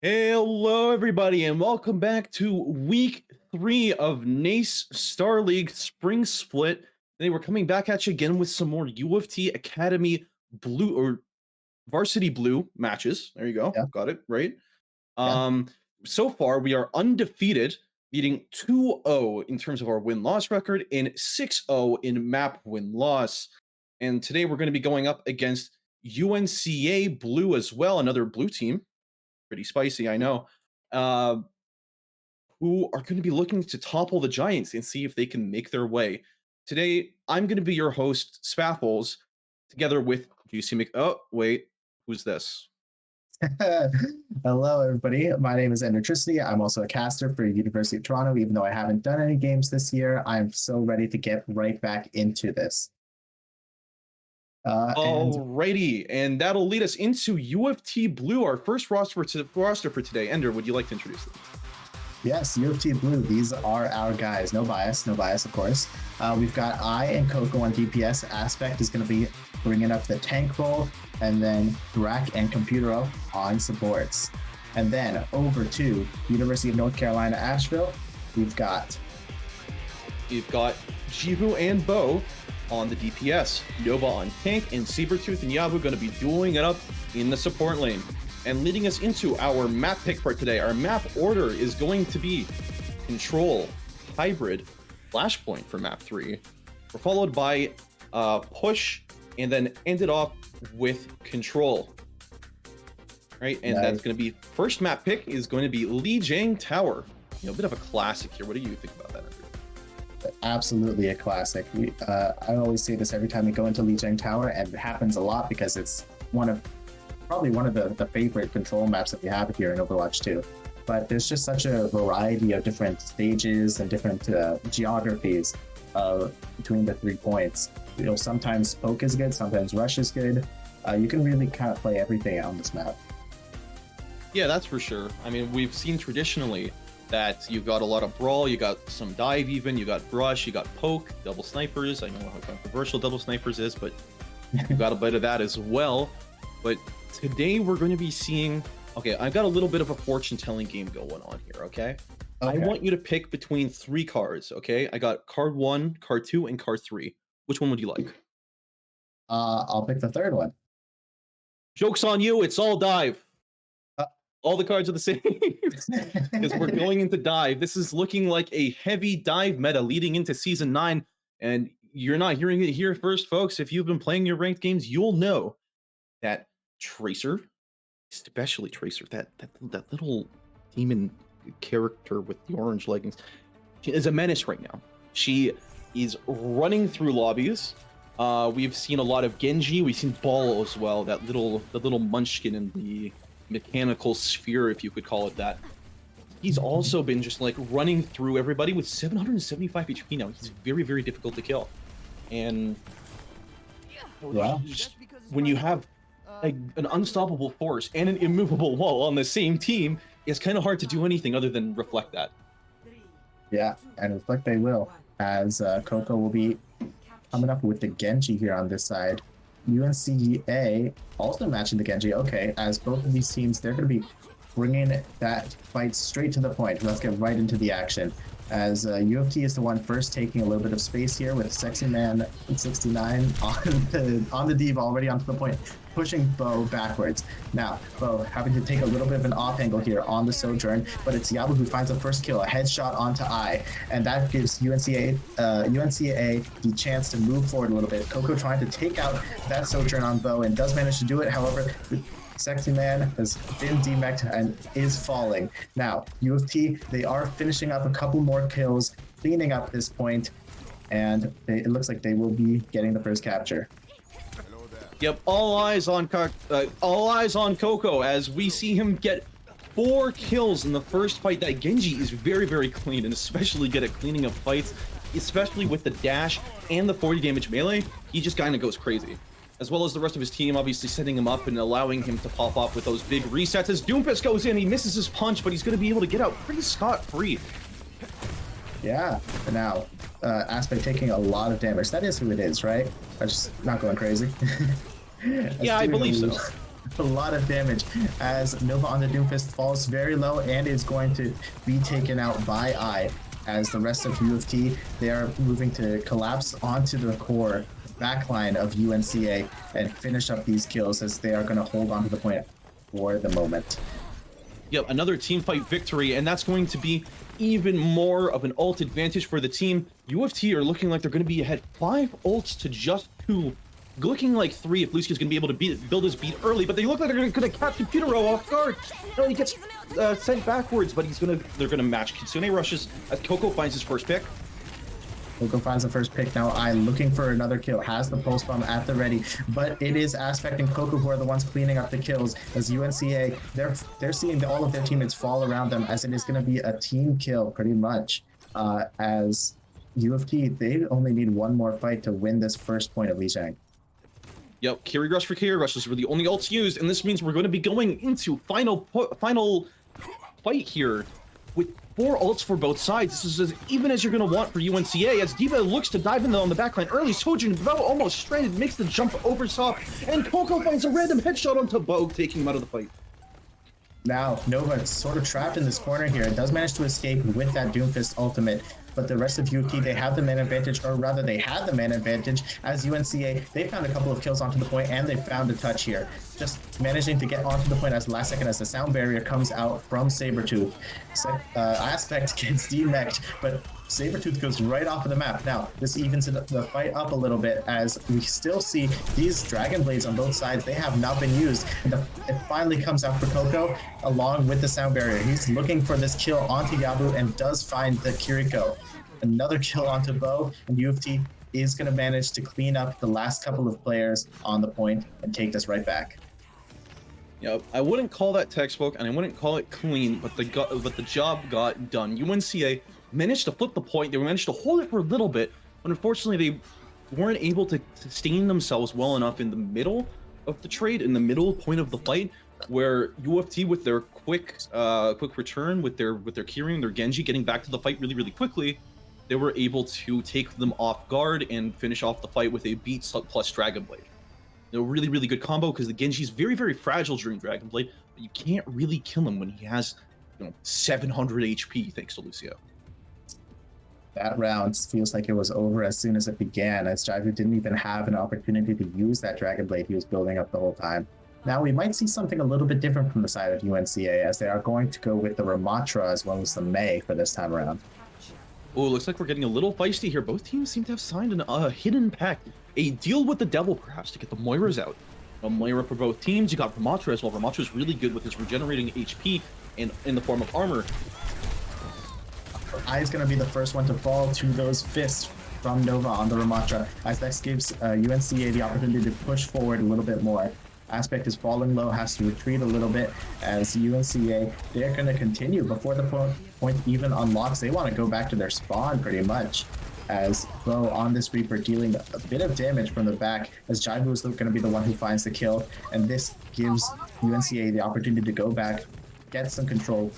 Hello, everybody, and welcome back to week 3 of NACE Starleague Spring Split. Today, we're coming back at you again with some more UofT Academy Blue or Varsity Blue matches. There you go. Yeah, Got it right. yeah. Um, so far, we are undefeated, beating 2-0 in terms of our win-loss record and 6-0 in map win-loss. And today, we're going to be going up against UNCA Blue as well, another blue team. Pretty spicy, I know. Uh, who are going to be looking to topple the Giants and see if they can make their way. Today, I'm going to be your host, Spaffles, together with GC Mc. Oh, wait, who's this? Hello, everybody. My name is Electricity. I'm also a caster for University of Toronto. Even though I haven't done any games this year, I'm so ready to get right back into this. Alrighty, and that'll lead us into UofT Blue, our first roster for today. Ender, would you like to introduce them? Yes, UofT Blue. These are our guys. No bias, of course. We've got I and Coco on DPS. Aspect is going to be bringing up the tank role, and then Drac and Computer on supports. And then over to University of North Carolina, Asheville, we've got Jivu and Bo on the DPS, Nova on tank, and Sabertooth and Yabu going to be dueling it up in the support lane. And leading us into our map pick for today, our map order is going to be Control, Hybrid, Flashpoint for map 3. We're followed by Push, and then ended off with Control. Right, and Nice. that's going to be first map pick is going to be Lijiang Tower. A bit of a classic here. What do you think about that, Andrew? absolutely a classic. I always say this every time we go into Lijiang Tower, and it happens a lot because it's probably one of the favorite control maps that we have here in Overwatch 2. But there's just such a variety of different stages and different geographies between the 3 points. Sometimes poke is good, sometimes rush is good. You can really kind of play everything on this map. Yeah, that's for sure. I mean, we've seen traditionally that you've got a lot of brawl, you got some dive even, you got brush, you got poke, double snipers. I know how controversial double snipers is, but you've got a bit of that as well. But today we're going to be seeing, okay, I've got a little bit of a fortune-telling game going on here, okay? I want you to pick between 3 cards, okay? I got card 1, card 2, and card 3. Which one would you like? I'll pick the third one. Joke's on you, it's all dive. All the cards are the same because we're going into dive. This is looking like a heavy dive meta leading into season 9, and you're not hearing it here first, folks. If you've been playing your ranked games, you'll know that Tracer, especially Tracer, that little demon character with the orange leggings, she is a menace right now. She is running through lobbies. We've seen a lot of Genji. We've seen Ball as well, the little munchkin in the mechanical sphere, if you could call it that. He's also been just like running through everybody with 775 HP now. He's very, very difficult to kill. And just, when you have an unstoppable force and an immovable wall on the same team, it's kind of hard to do anything other than reflect that. Yeah, and reflect they will, as Coco will be coming up with the Genji here on this side. UNCA also matching the Genji. Okay, as both of these teams, they're going to be bringing that fight straight to the point. Let's get right into the action. As UofT is the one first taking a little bit of space here with Sexy Man 69 on the div already onto the point, pushing Bo backwards. Now, Bo having to take a little bit of an off angle here on the Sojourn, but it's Yabu who finds the first kill, a headshot onto I, and that gives UNCA the chance to move forward a little bit. Coco trying to take out that Sojourn on Bo and does manage to do it. However, Sexy Man has been demeched and is falling. Now, UofT, they are finishing up a couple more kills, cleaning up this point, and it looks like they will be getting the first capture. Yep, all eyes on Coco as we see him get 4 kills in the first fight. That Genji is very, very clean, and especially good at cleaning up fights, especially with the dash and the 40 damage melee. He just kind of goes crazy. As well as the rest of his team, obviously setting him up and allowing him to pop off with those big resets. As Doomfist goes in, he misses his punch, but he's going to be able to get out pretty scot-free. Yeah, for now. Aspect taking a lot of damage. That is who it is, right? I'm just not going crazy. Yeah, I believe so. a lot of damage as Nova on the Doomfist falls very low and is going to be taken out by I. As the rest of UofT, they are moving to collapse onto the core backline of UNCA and finish up these kills as they are going to hold on to the point for the moment. Yep, another team fight victory, and that's going to be even more of an ult advantage for the team. UofT are looking like they're going to be ahead 5 ults to just 2. Looking like 3 if Lucia's going to be able to build his beat early, but they look like they're going to catch Kitsune off guard. No, he gets sent backwards, but they're going to match. Kitsune rushes as Coco finds his first pick. Coco finds the first pick. Now I looking for another kill, has the pulse bomb at the ready, but it is Aspect and Coco who are the ones cleaning up the kills as UNCA, they're seeing all of their teammates fall around them as it is going to be a team kill pretty much, as UofT, they only need one more fight to win this first point of Lijiang. Yep, Carry Rush for Carry Rush were the only ults used, and this means we're going to be going into final fight here with 4 ults for both sides. This is as even as you're going to want for UNCA, as D.Va looks to dive in on the backline early. Sojourn Bo almost stranded, makes the jump over top, and Coco finds a random headshot onto Bo, taking him out of the fight. Now, Nova sort of trapped in this corner here. It does manage to escape with that Doomfist ultimate, but the rest of UofT, they have the man advantage, or rather they had the man advantage, as UNCA, they found a couple of kills onto the point, and they found a touch here. Just managing to get onto the point as the last second as the sound barrier comes out from Sabretooth. Aspect gets demeched, but Sabretooth goes right off of the map. Now, this evens the fight up a little bit as we still see these Dragon Blades on both sides. They have not been used. And it finally comes out for Coco along with the sound barrier. He's looking for this kill onto Yabu and does find the Kiriko. Another kill onto Bo, and UofT is going to manage to clean up the last couple of players on the point and take this right back. Yeah, I wouldn't call that textbook, and I wouldn't call it clean, but the job got done. UNCA managed to flip the point. They managed to hold it for a little bit, but unfortunately they weren't able to sustain themselves well enough in the middle of the trade, in the middle point of the fight, where UofT with their quick return, with their Kyrie and their Genji getting back to the fight really quickly, they were able to take them off guard and finish off the fight with a beat plus Dragon Blade. A really good combo because the Genji is very fragile during Dragon Blade, but you can't really kill him when he has 700 HP thanks to Lucio. That round feels like it was over as soon as it began, as Jivu didn't even have an opportunity to use that Dragon Blade he was building up the whole time. Now we might see something a little bit different from the side of UNCA, as they are going to go with the Ramatra as well as the Mei for this time around. Oh, looks like we're getting a little feisty here. Both teams seem to have signed a hidden pact, a deal with the devil perhaps, to get the Moiras out. A Moira for both teams. You got Ramatra as well. Ramatra's really good with his regenerating HP and in the form of armor. I is going to be the first one to fall to those fists from Nova on the Ramatra, as that gives UNCA the opportunity to push forward a little bit more. Aspect is falling low, has to retreat a little bit, as UNCA, they're going to continue before the point even unlocks. They want to go back to their spawn pretty much, as Bo on this Reaper dealing a bit of damage from the back, as Jivu is going to be the one who finds the kill, and this gives UNCA the opportunity to go back, get some control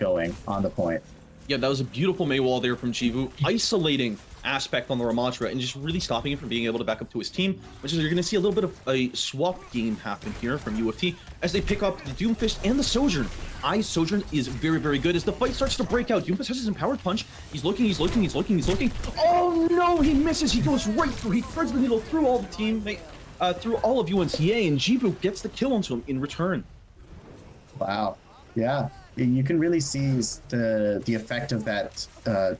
going on the point. Yeah, that was a beautiful Mei wall there from Jivu, isolating Aspect on the Ramatra and just really stopping him from being able to back up to his team, which is you're going to see a little bit of a swap game happen here from UofT as they pick up the Doomfist and the Sojourn. Sojourn is very good as the fight starts to break out. Doomfist has his empowered punch. He's looking. Oh no, he misses. He goes right through. He threads the needle through all the team, through all of UNCA, and Jivu gets the kill onto him in return. Wow. Yeah. You can really see the effect of that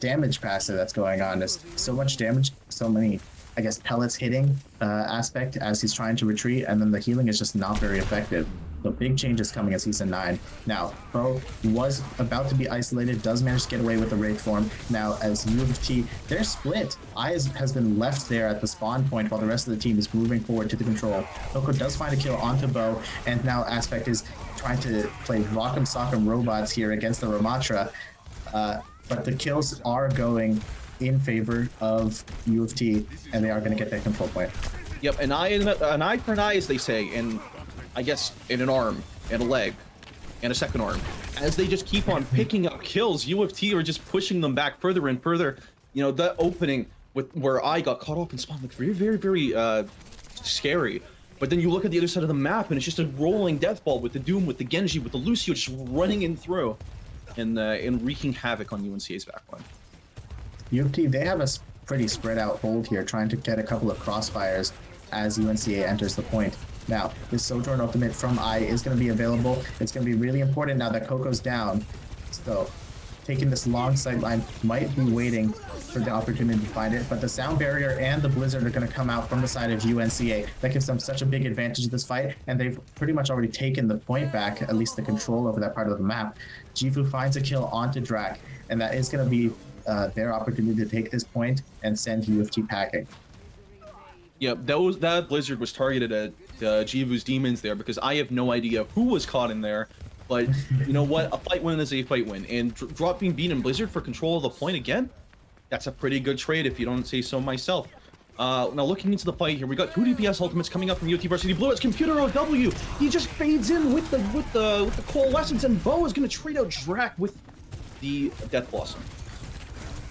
damage passive that's going on. There's so much damage, so many, I guess, pellets hitting Aspect as he's trying to retreat, and then the healing is just not very effective. So big changes coming in Season 9. Now, Bo was about to be isolated, does manage to get away with the Wraith form. Now, as UofT, they're split. Eyes has been left there at the spawn point while the rest of the team is moving forward to the control. Coco does find a kill onto Bo, and now Aspect is trying to play Rock'em Sock'em Robots here against the Ramatra. But the kills are going in favor of UofT, and they are going to get that control point. Yep, an eye for an eye, as they say, and I guess in an arm, and a leg, and a second arm. As they just keep on picking up kills, UofT are just pushing them back further and further. You know, the opening with where I got caught off in spawn looked very scary. But then you look at the other side of the map, and it's just a rolling death ball with the Doom, with the Genji, with the Lucio just running in through and wreaking havoc on UNCA's backline. UofT, they have a pretty spread out hold here, trying to get a couple of crossfires as UNCA enters the point. Now, this Sojourn ultimate from I is going to be available. It's going to be really important now that Coco's down. So, taking this long sideline, might be waiting for the opportunity to find it, but the sound barrier and the blizzard are going to come out from the side of UNCA. That gives them such a big advantage in this fight, and they've pretty much already taken the point back, at least the control over that part of the map. Jifu finds a kill onto Drak, and that is going to be their opportunity to take this point and send UofT packing. Yeah, that blizzard was targeted at Jivu's demons there, because I have no idea who was caught in there. But you know what? A fight win is a fight win. And dropping Bean and Blizzard for control of the point again, that's a pretty good trade if you don't say so myself. Now looking into the fight here, we got 2 DPS ultimates coming up from UofT Varsity Blue. It's Computer OW. He just fades in with the Coalescence, and Bo is going to trade out Drak with the Death Blossom.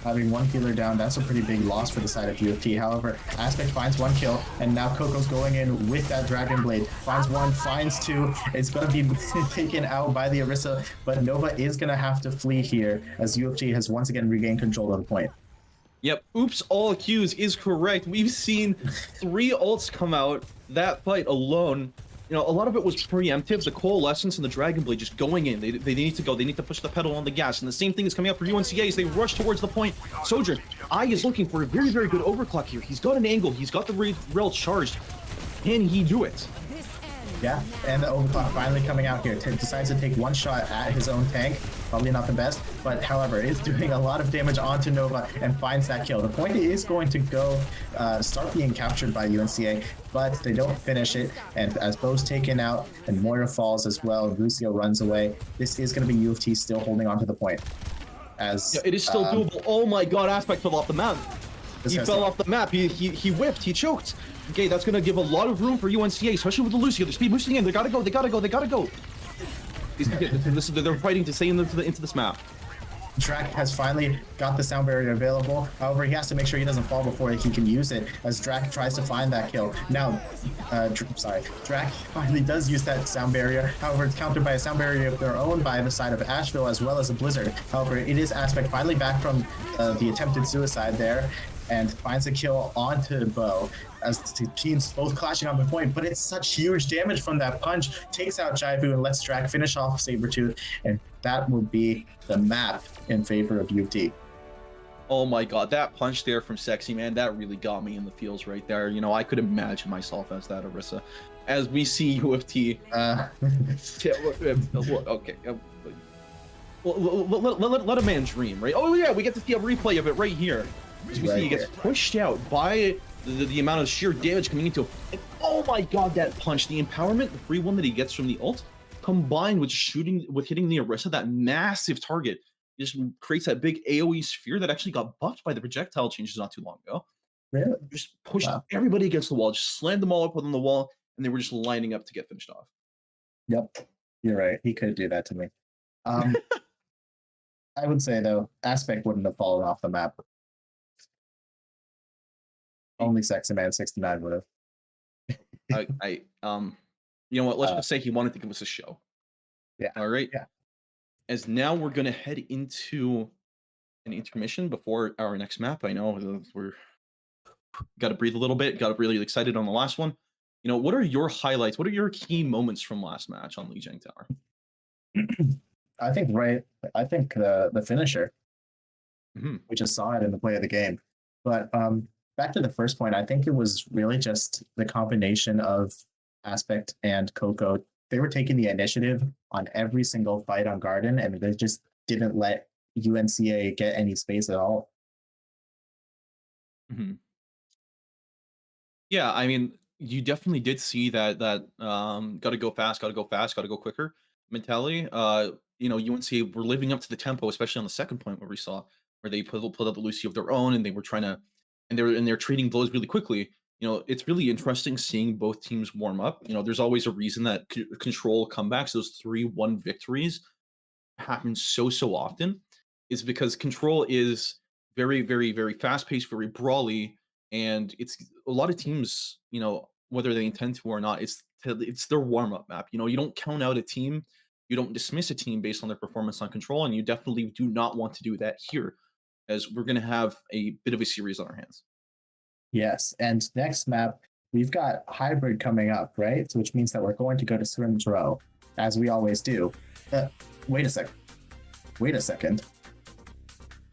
Having one healer down, that's a pretty big loss for the side of UofT. However, Aspect finds one kill, and now Coco's going in with that Dragon Blade. Finds one, finds two. It's going to be taken out by the Orisa, but Nova is going to have to flee here as UofT has once again regained control of the point. Yep, oops, all accused is correct. We've seen 3 ults come out that fight alone. You know, a lot of it was preemptive. The Coalescence and the Dragon Blade just going in. They need to go. They need to push the pedal on the gas. And the same thing is coming up for UNCA as they rush towards the point. Sojourn, I is looking for a very, very good overclock here. He's got an angle. He's got the rail charged. Can he do it? Yeah, and the overclock finally coming out here. Decides to take one shot at his own tank. Probably not the best, but however, is doing a lot of damage onto Nova and finds that kill. The point is going to go start being captured by UNCA, but they don't finish it. And as Bo's taken out and Moira falls as well, Lucio runs away. This is going to be UofT still holding on to the point. As yeah, it is still doable. Oh my god, Aspect fell off the map. He fell off the map. He whipped. He choked. Okay, that's going to give a lot of room for UNCA, especially with the Lucio. They're speed boosting in. They gotta go. They gotta go. They gotta go. They're fighting to stay into this map. Drak has finally got the sound barrier available. However, he has to make sure he doesn't fall before he can use it as Drak tries to find that kill. Now, Drak finally does use that sound barrier. However, it's countered by a sound barrier of their own by the side of Asheville as well as a Blizzard. However, it is Aspect finally back from the attempted suicide there and finds a kill onto Bo as the teams both clashing on the point, but it's such huge damage from that punch. Takes out Jivu and lets Drak finish off Sabretooth, and that will be the map in favor of UofT. Oh my god, that punch there from Sexy Man, that really got me in the feels right there. You know, I could imagine myself as that Orisa. As we see UofT... okay. Let a man dream, right? Oh yeah, we get to see a replay of it right here. As we see he gets pushed out by the amount of sheer damage coming into him. And oh my god, that punch, the empowerment, the free one that he gets from the ult, combined with hitting the Orisa, that massive target, just creates that big AoE sphere that actually got buffed by the projectile changes not too long ago. Really? Just pushed everybody against the wall, just slammed them all up on the wall, and they were just lining up to get finished off. Yep, you're right. He could do that to me. I would say though, Aspect wouldn't have fallen off the map. Only Sexy Man 69 would have. You know what? Let's just say he wanted to give us a show. Yeah. All right. Yeah. As now we're gonna head into an intermission before our next map. I know we're got to breathe a little bit. Got really excited on the last one. You know, what are your highlights? What are your key moments from last match on Lijiang Tower? I think the finisher. Mm-hmm. We just saw it in the play of the game. But back to the first point, I think it was really just the combination of Aspect and Coco. They were taking the initiative on every single fight on Garden, and they just didn't let UNCA get any space at all. Mm-hmm. Yeah, I mean, you definitely did see that gotta go fast, gotta go quicker mentality. You know, UNCA were living up to the tempo, especially on the second point where we saw where they pulled up the Lucy of their own, and they were trying to, and they're trading blows really quickly. You know, it's really interesting seeing both teams warm up. You know, there's always a reason that control comebacks, those 3-1 victories, happen so often, is because control is very, very, very fast paced, very brawly, and it's a lot of teams. You know, whether they intend to or not. It's their warm up map. You know, you don't count out a team, you don't dismiss a team based on their performance on control, and you definitely do not want to do that here, as we're going to have a bit of a series on our hands. Yes, and next map, we've got hybrid coming up, right? So which means that we're going to go to scrimmage row, as we always do. Wait a second. Wait a second.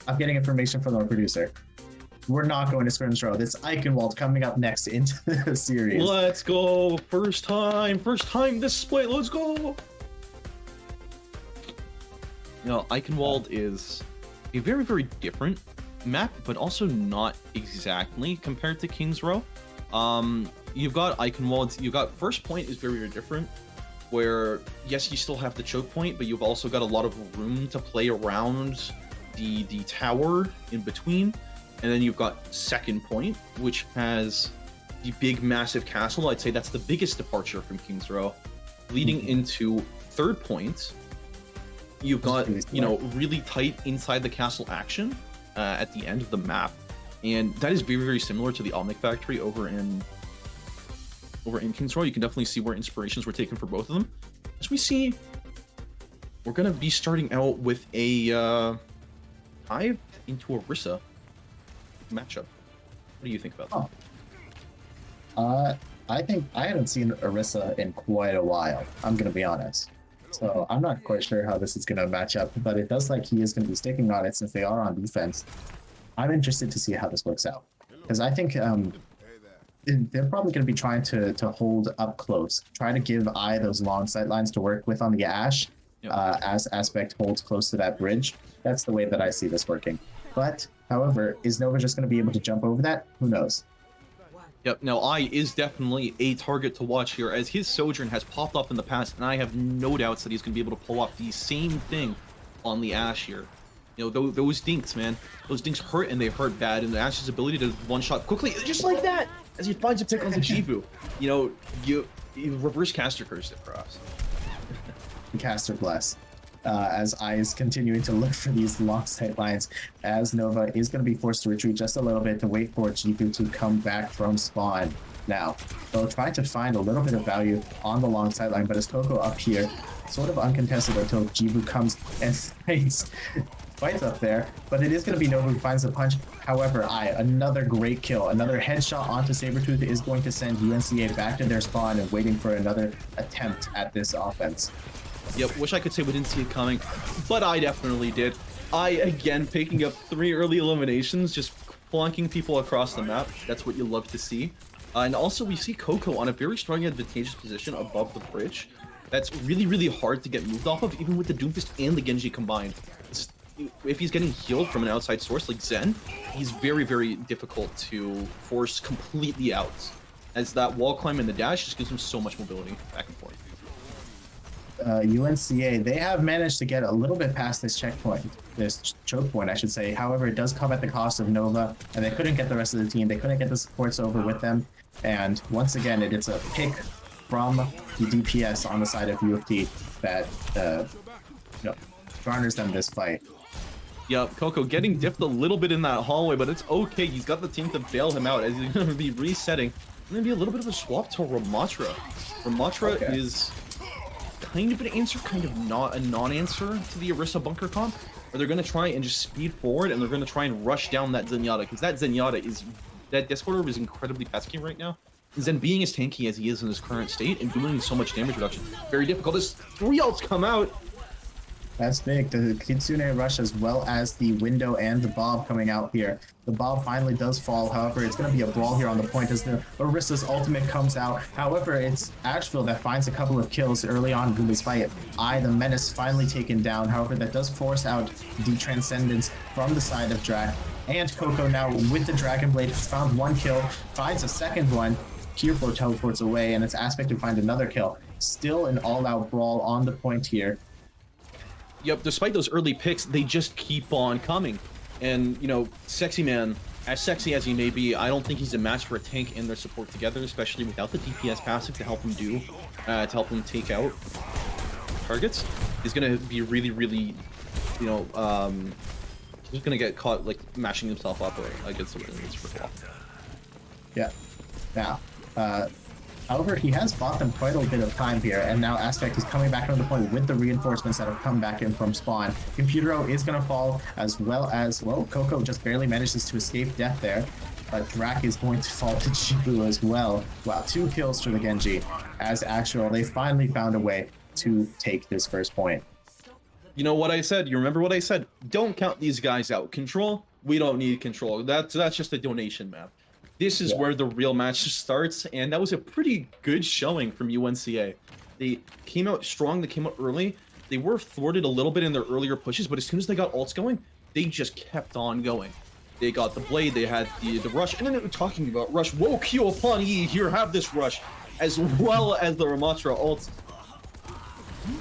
I'm getting information from our producer. We're not going to scrimmage row. This Eichenwald coming up next into the series. Let's go. First time this split. Let's go. You know, Eichenwald is a very, very different map, but also not exactly compared to King's Row. You've got Eichenwald. You've got first point is very, very different, where yes, you still have the choke point, but you've also got a lot of room to play around the tower in between. And then you've got second point, which has the big massive castle. I'd say that's the biggest departure from King's Row. Leading into third point, you've got, you know, really tight inside the castle action at the end of the map, and that is very, very similar to the Omnic Factory over in King's Row. You can definitely see where inspirations were taken for both of them. As we see, we're gonna be starting out with a dive into Orisa matchup. What do you think about that? I think I haven't seen Orisa in quite a while. I'm gonna be honest. So I'm not quite sure how this is going to match up, but it does like he is going to be sticking on it since they are on defense. I'm interested to see how this works out, because I think they're probably going to be trying to hold up close, try to give I those long sight lines to work with on the Ashe. As Aspect holds close to that bridge. That's the way that I see this working. But however, is Nova just going to be able to jump over that? Who knows? Yep, now I is definitely a target to watch here, as his Sojourn has popped off in the past, and I have no doubts that he's going to be able to pull off the same thing on the Ashe here. You know, those dinks, man. Those dinks hurt, and they hurt bad, and the Ashe's ability to one-shot quickly, just like that, as he finds a pick on the Jibu. You know, you reverse caster cursed it for us. Caster bless. As I is continuing to look for these long sight lines, as Nova is going to be forced to retreat just a little bit to wait for Jibu to come back from spawn. Now, they'll try to find a little bit of value on the long sight line, but as Coco up here, sort of uncontested until Jibu comes and fights up there, but it is going to be Nova who finds the punch. However, another great kill, another headshot onto Sabretooth is going to send UNCA back to their spawn and waiting for another attempt at this offense. Yep, wish I could say we didn't see it coming, but I definitely did. I, again, picking up 3 early eliminations, just plonking people across the map. That's what you love to see. And also, we see Coco on a very strong advantageous position above the bridge. That's really, really hard to get moved off of, even with the Doomfist and the Genji combined. If he's getting healed from an outside source like Zen, he's very, very difficult to force completely out, as that wall climb and the dash just gives him so much mobility back and forth. UNCA, they have managed to get a little bit past this checkpoint, this choke point, I should say. However, it does come at the cost of Nova, and they couldn't get the rest of the team. They couldn't get the supports over with them. And once again, it's a pick from the DPS on the side of UofT that garners them this fight. Yep, Coco getting dipped a little bit in that hallway, but it's okay. He's got the team to bail him out, as he's going to be resetting. It's going to be a little bit of a swap to Ramatra. Ramatra is kind of an answer, kind of not a non-answer to the Orisa bunker comp, where they're going to try and just speed forward, and they're going to try and rush down that Zenyatta, because that Zenyatta is, that Discord Orb is incredibly pesky right now. And Zen being as tanky as he is in his current state and doing so much damage reduction, very difficult. As 3 ults come out. That's big. The Kitsune rush, as well as the window and the Bob coming out here. The Bob finally does fall. However, it's going to be a brawl here on the point as the Orisa's ultimate comes out. However, it's Asheville that finds a couple of kills early on in this fight. The Menace finally taken down. However, that does force out the Transcendence from the side of Drak. And Coco now with the Dragon Blade found 1 kill, finds a second one. Kirpo teleports away, and it's Aspect to find another kill. Still an all-out brawl on the point here. Yep, despite those early picks, they just keep on coming. And, you know, Sexy Man, as sexy as he may be, I don't think he's a match for a tank and their support together, especially without the DPS passive to help him take out targets. He's going to be really, really, you know, he's going to get caught, like, mashing himself up against the enemies for a while. Yeah. Now, However, he has bought them quite a bit of time here, and now Aspect is coming back on the point with the reinforcements that have come back in from spawn. Computero is going to fall, as well as, well, Coco just barely manages to escape death there, but Drac is going to fall to Chibu as well. Wow, 2 kills for the Genji. As actual, they finally found a way to take this first point. You know what I said? You remember what I said? Don't count these guys out. Control? We don't need control. That's just a donation map. This is where the real match starts, and that was a pretty good showing from UNCA. They came out strong, they came out early. They were thwarted a little bit in their earlier pushes, but as soon as they got ults going, they just kept on going. They got the blade, they had the rush, and then they were talking about rush. Whoa, Q upon E, here, have this rush, as well as the Ramatra ults.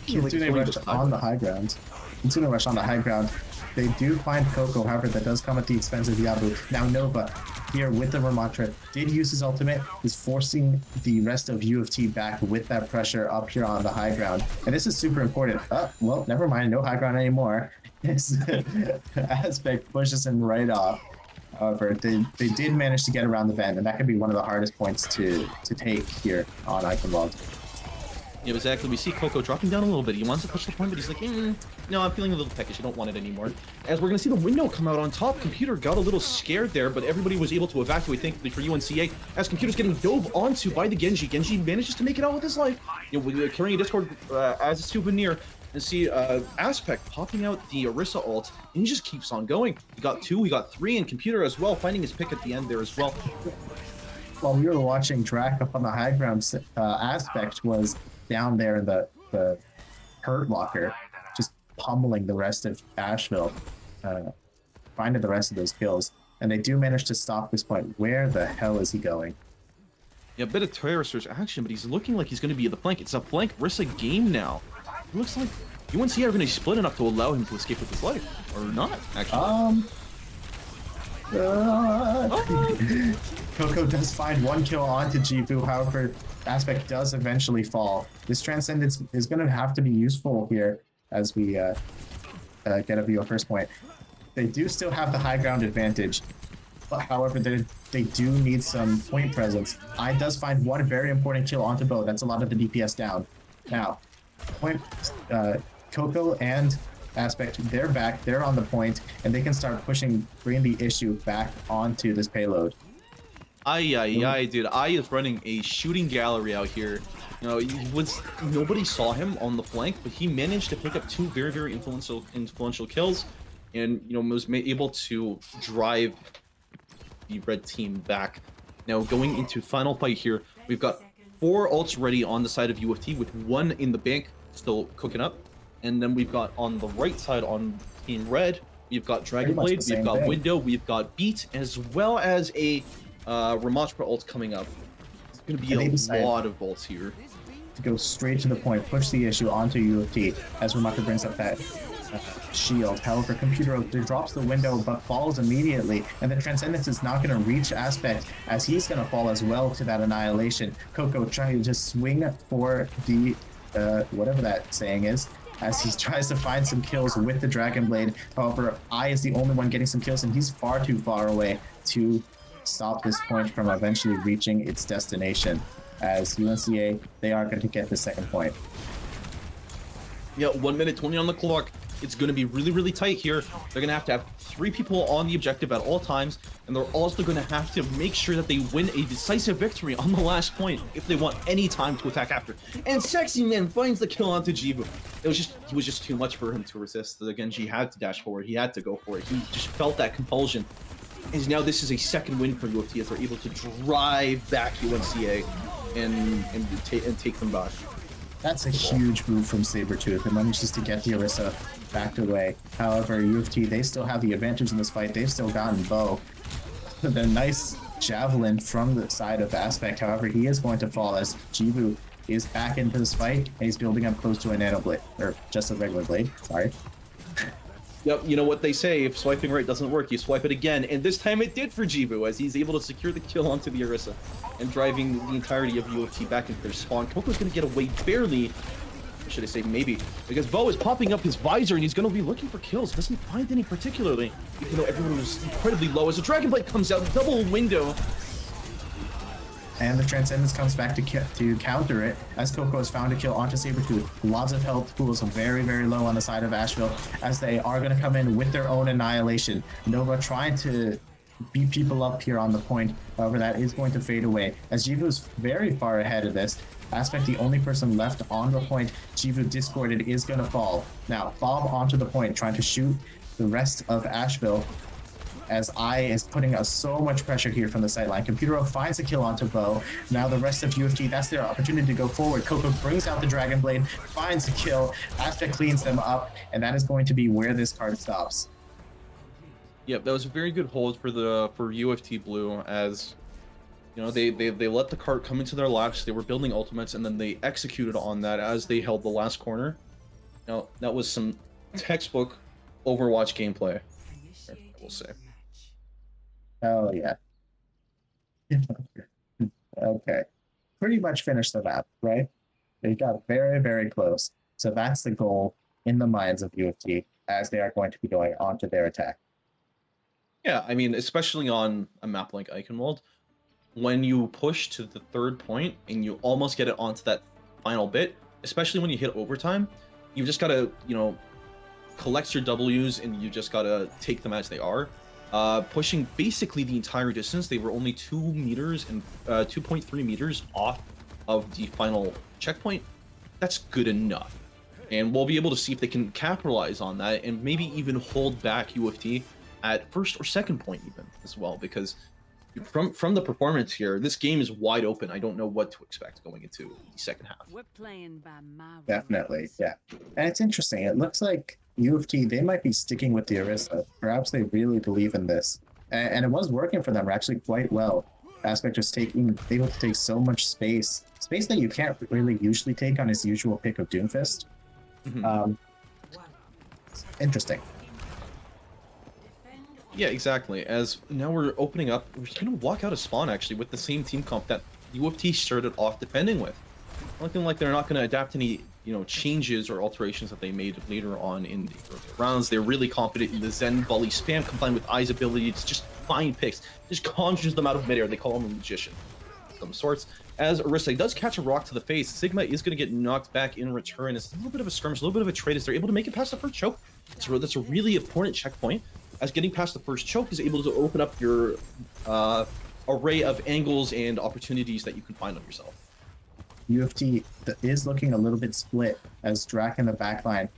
Kitsune rush on the high ground. Kitsune rush on the high ground. They do find Coco, however, that does come at the expense of Yabu. Now Nova, here with the Ramatra, did use his ultimate, is forcing the rest of UofT back with that pressure up here on the high ground. And this is super important. Well, never mind, no high ground anymore. Aspect pushes him right off. However, they did manage to get around the bend, and that could be one of the hardest points to take here on Eichenwald. Yeah, exactly. We see Coco dropping down a little bit. He wants to push the point, but he's like, no, I'm feeling a little peckish. I don't want it anymore. As we're going to see the window come out on top, Computer got a little scared there, but everybody was able to evacuate, thankfully, for UNCA. As Computer's getting dove onto by the Genji. Genji manages to make it out with his life. You know, we're carrying a Discord as a souvenir. And see Aspect popping out the Orisa ult, and he just keeps on going. He got 2, he got 3, and Computer as well, finding his pick at the end there as well. While we were watching Drac up on the high ground, Aspect was down there in the hurt locker, just pummeling the rest of Asheville, finding the rest of those kills. And they do manage to stop this point. Where the hell is he going? Yeah, a bit of terrorist action, but he's looking like he's going to be at the flank. It's a flank Rissa game now. It looks like UNC are going to split enough to allow him to escape with his life. Or not, actually. Coco does find 1 kill onto Jibu, however, Aspect does eventually fall. This Transcendence is going to have to be useful here as we get a view of first point. They do still have the high ground advantage, but however, they do need some point presence. I does find 1 very important kill onto Bo. That's a lot of the DPS down. Now, Coco and Aspect, they're back, they're on the point, and they can start pushing, bringing the issue back onto this payload. Dude, I is running a shooting gallery out here. You know, nobody saw him on the flank, but he managed to pick up 2 very, very influential kills, and you know was able to drive the red team back. Now going into final fight here, we've got 4 ults ready on the side of UofT with 1 in the bank still cooking up, and then we've got on the right side on Team Red, we've got Dragon Blade, we've got Window, we've got Beat, as well as a Ramatra ult coming up. It's going to be a lot of ults here. To go straight to the point, push the issue onto UofT as Ramatra brings up that shield. However, Computer drops the window but falls immediately, and the Transcendence is not going to reach Aspect as he's going to fall as well to that annihilation. Coco trying to just swing for the whatever that saying is, as he tries to find some kills with the Dragon Blade. However, I is the only one getting some kills, and he's far too far away to stop this point from eventually reaching its destination. As UNCA, they are going to get the second point. Yeah, 1 minute 20 on the clock. It's going to be really, really tight here. They're going to have 3 people on the objective at all times, and they're also going to have to make sure that they win a decisive victory on the last point if they want any time to attack after. And Sexy Man finds the kill onto Jibu. He was just too much for him to resist. The Genji had to dash forward. He had to go for it. He just felt that compulsion. And now this is a second win for UofT as they're able to drive back UNCA and take them back. That's a huge move from Sabretooth. It manages to get the Orisa backed away. However, UofT, they still have the advantage in this fight. They've still gotten Bo. The nice javelin from the side of Aspect. However, he is going to fall as Jibu is back into this fight, and he's building up close to a nano blade, or just a regular blade, sorry. Yep, you know what they say, if swiping right doesn't work, you swipe it again, and this time it did for Jibu, as he's able to secure the kill onto the Orisa, and driving the entirety of UofT back into their spawn. Coco's gonna get away barely, or should I say maybe, because Bo is popping up his visor, and he's gonna be looking for kills. Doesn't find any particularly, even though everyone was incredibly low, as the Dragon Blade comes out, double window. And the Transcendence comes back to counter it, as Coco has found a kill onto Sabretooth. Lots of health pools, very, very low on the side of Asheville, as they are going to come in with their own annihilation. Nova trying to beat people up here on the point, however that is going to fade away, as Jivu's very far ahead of this. Aspect, the only person left on the point. Jivu discorded, is going to fall. Now, Bob onto the point, trying to shoot the rest of Asheville, as I is putting so much pressure here from the sideline. Computero finds a kill onto Bo. Now the rest of UofT, that's their opportunity to go forward. Coco brings out the Dragon Blade, finds a kill. Aspect cleans them up, and that is going to be where this card stops. Yep, that was a very good hold for UofT Blue, as you know they let the cart come into their laps. They were building ultimates, and then they executed on that as they held the last corner. Now that was some textbook Overwatch gameplay, I will say. Oh yeah. Okay. Pretty much finished the map, right? They got very, very close. So that's the goal in the minds of UofT, as they are going to be going on to their attack. Yeah, I mean, especially on a map like Eichenwald, when you push to the third point and you almost get it onto that final bit, especially when you hit overtime, you've just got to, collect your W's, and you just got to take them as they are. Pushing basically the entire distance. They were only 2 meters and 2.3 meters off of the final checkpoint. That's good enough. And we'll be able to see if they can capitalize on that and maybe even hold back UofT at first or second point even as well, because from the performance here, this game is wide open. I don't know what to expect going into the second half. We're playing by my Definitely, yeah. And it's interesting. It looks like UofT, they might be sticking with the Orisa. Perhaps they really believe in this. And it was working for them actually quite well. Aspect was able to take so much space that you can't really usually take on his usual pick of Doomfist. Interesting. Yeah, exactly. As now we're opening up, we're going to walk out of spawn actually with the same team comp that UofT started off defending with. Looking like they're not going to adapt any, changes or alterations that they made later on in the early rounds. They're really confident in the Zen Volley spam combined with Ai's ability to just find picks, just conjures them out of midair. They call him a magician of some sorts. As Orisa does catch a rock to the face, Sigma is going to get knocked back in return. It's a little bit of a skirmish, a little bit of a trade as they're able to make it past the first choke. That's a really important checkpoint, as getting past the first choke is able to open up your array of angles and opportunities that you can find on yourself. UofT is looking a little bit split, as Drac in the backline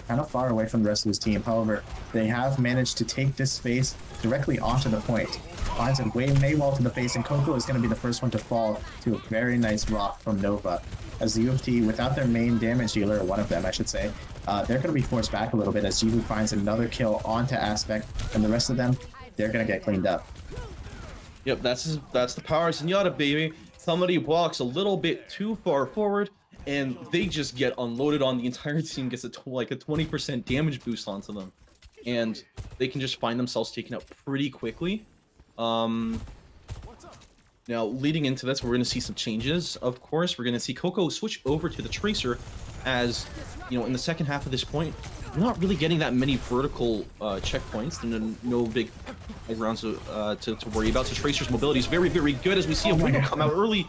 kind of far away from the rest of his team. However, they have managed to take this space directly onto the point. Finds it way Maywall to the face, and Coco is going to be the first one to fall to a very nice rock from Nova. As the UofT, without their main damage dealer, or one of them I should say, they're going to be forced back a little bit as Jivu finds another kill onto Aspect, and the rest of them, they're going to get cleaned up. Yep, that's the power of Zenyatta, baby. Somebody walks a little bit too far forward, and they just get unloaded on. The entire team gets a 20% damage boost onto them, and they can just find themselves taken out pretty quickly. Now, leading into this, we're going to see some changes. Of course, we're going to see Coco switch over to the Tracer, as in the second half of this point, we're not really getting that many vertical checkpoints, and no big rounds to worry about. So Tracer's mobility is very, very good, as we see a window come out early.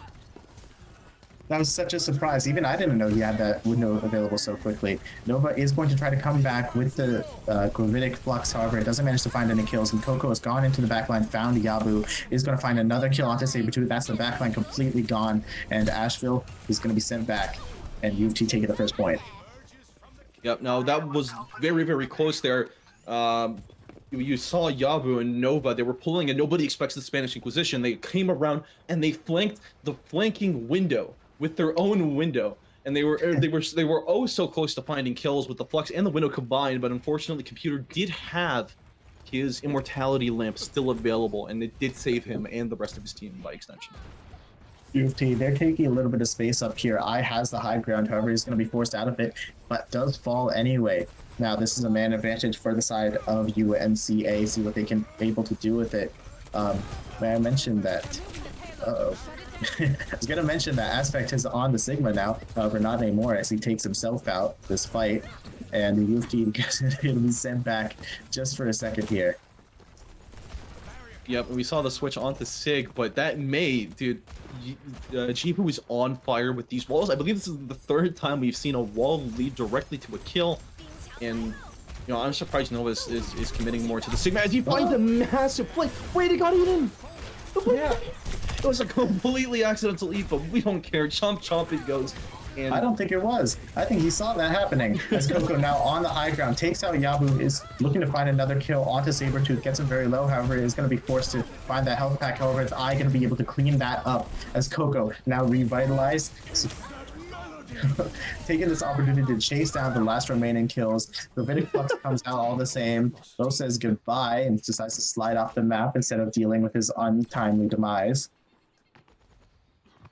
That was such a surprise. Even I didn't know he had that window available so quickly. Nova is going to try to come back with the Gravitic Flux, however, it doesn't manage to find any kills, and Coco has gone into the backline, found Yabu, is going to find another kill onto Sabretooth. That's the backline completely gone, and Asheville is going to be sent back, and UofT taking the first point. Yep, now that was very, very close there. You saw Yabu and Nova, they were pulling, and nobody expects the Spanish Inquisition. They came around and they flanked the flanking window with their own window, and they were oh so close to finding kills with the Flux and the window combined. But unfortunately, Computer did have his Immortality Lamp still available, and it did save him and the rest of his team by extension. UofT, they're taking a little bit of space up here. I has the high ground, however, he's going to be forced out of it, but does fall anyway. Now, this is a man advantage for the side of UNCA. See what they can able to do with it. May I mention that? I was going to mention that Aspect is on the Sigma now, however, not anymore, as he takes himself out this fight, and the UofT is going to be sent back just for a second here. Yep, we saw the switch onto Sig, but that May, dude, Jifu is on fire with these walls. I believe this is the third time we've seen a wall lead directly to a kill, and I'm surprised Nova is committing more to the Sigma as he finds a massive play. Wait, it got eaten! Yeah. It was a completely accidental eat, but we don't care. Chomp chomp it goes. And I don't think it was. I think he saw that happening. As Coco now on the high ground takes out Yabu, is looking to find another kill onto Sabretooth, gets him very low, however, is going to be forced to find that health pack. However, is I going to be able to clean that up as Coco now revitalized. Taking this opportunity to chase down the last remaining kills. Gravitic Flux comes out all the same. Lo says goodbye and decides to slide off the map instead of dealing with his untimely demise.